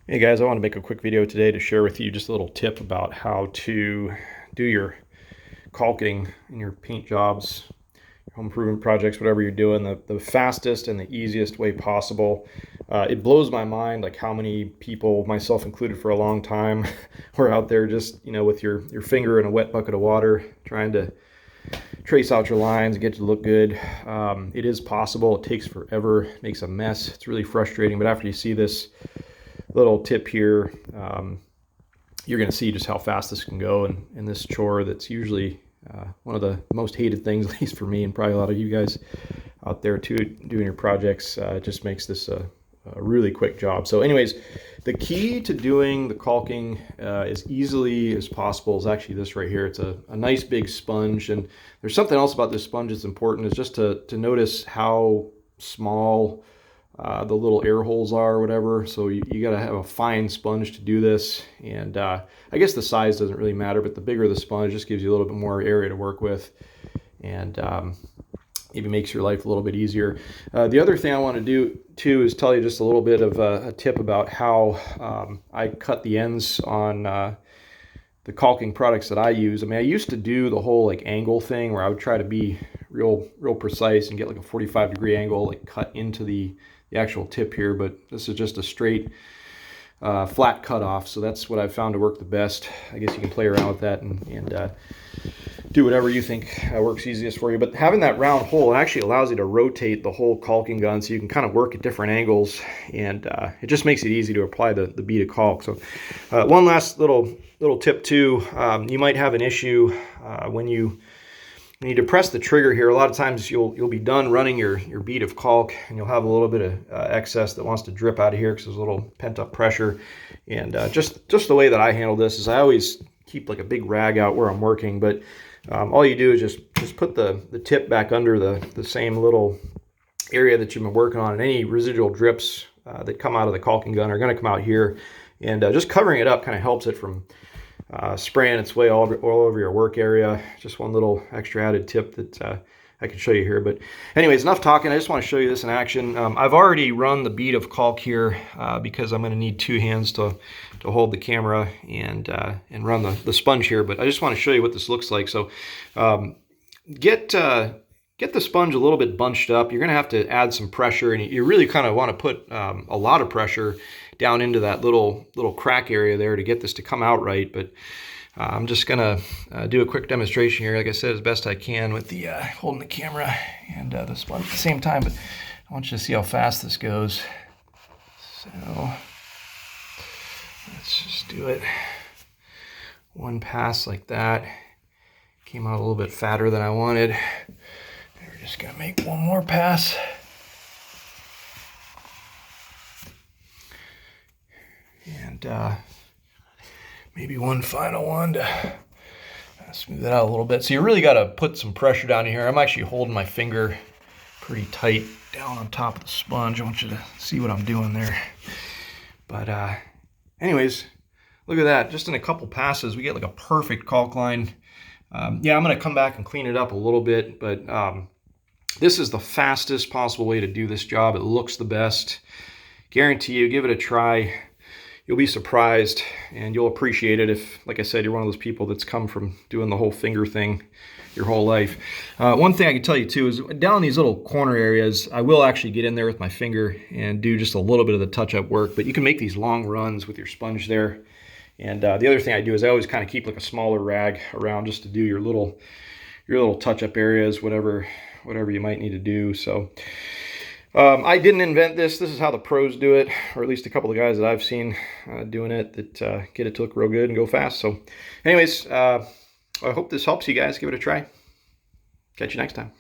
Hey guys, I want to make a quick video today to share with you just a little tip about how to do your caulking in your paint jobs, home improvement projects, whatever you're doing, the fastest and the easiest way possible. It blows my mind like how many people, myself included for a long time, were out there just, with your finger in a wet bucket of water trying to trace out your lines and get it to look good. It is possible. It takes forever, makes a mess. It's really frustrating, but after you see this little tip here, you're going to see just how fast this can go in this chore that's usually one of the most hated things, at least for me and probably a lot of you guys out there too, doing your projects. It just makes this a really quick job. So anyways, the key to doing the caulking as easily as possible is actually this right here. It's a nice big sponge, and there's something else about this sponge that's important, is just to notice how small the little air holes are or whatever. So you got to have a fine sponge to do this, and I guess the size doesn't really matter, but the bigger the sponge just gives you a little bit more area to work with, and maybe makes your life a little bit easier. The other thing I want to do too is tell you just a little bit of a tip about how I cut the ends on the caulking products that I use. I mean, I used to do the whole like angle thing where I would try to be real precise and get like a 45-degree angle, like cut into the actual tip here, but this is just a straight flat cut off, so that's what I've found to work the best. I guess you can play around with that and do whatever you think works easiest for you, but having that round hole, it actually allows you to rotate the whole caulking gun, so you can kind of work at different angles, and it just makes it easy to apply the bead of caulk. So one last little tip too, you might have an issue when you depress the trigger here. A lot of times you'll be done running your bead of caulk, and you'll have a little bit of excess that wants to drip out of here because there's a little pent-up pressure. And just the way that I handle this is I always keep like a big rag out where I'm working, but all you do is just put the tip back under the same little area that you've been working on, and any residual drips that come out of the caulking gun are going to come out here, and just covering it up kind of helps it from spraying its way all over your work area. Just one little extra added tip that I can show you here. But anyways, enough talking. I just want to show you this in action. I've already run the bead of caulk here because I'm going to need two hands to hold the camera and run the sponge here. But I just want to show you what this looks like. So get the sponge a little bit bunched up. You're going to have to add some pressure, and you really kind of want to put a lot of pressure down into that little crack area there to get this to come out right. But I'm just gonna do a quick demonstration here, like I said, as best I can with the holding the camera and the sponge at the same time. But I want you to see how fast this goes. So let's just do it one pass like that. Came out a little bit fatter than I wanted. We're just gonna make one more pass. And maybe one final one to smooth it out a little bit. So you really got to put some pressure down in here. I'm actually holding my finger pretty tight down on top of the sponge. I want you to see what I'm doing there. But anyways, look at that. Just in a couple passes, we get like a perfect caulk line. Yeah, I'm going to come back and clean it up a little bit, but this is the fastest possible way to do this job. It looks the best. Guarantee you, give it a try. You'll be surprised, and you'll appreciate it if, like I said, you're one of those people that's come from doing the whole finger thing your whole life. One thing I can tell you too is down in these little corner areas, I will actually get in there with my finger and do just a little bit of the touch-up work, but you can make these long runs with your sponge there. And the other thing I do is I always kind of keep like a smaller rag around just to do your little touch-up areas, whatever you might need to do. So I didn't invent this. This is how the pros do it, or at least a couple of guys that I've seen doing it that get it to look real good and go fast. So anyways, I hope this helps you guys. Give it a try. Catch you next time.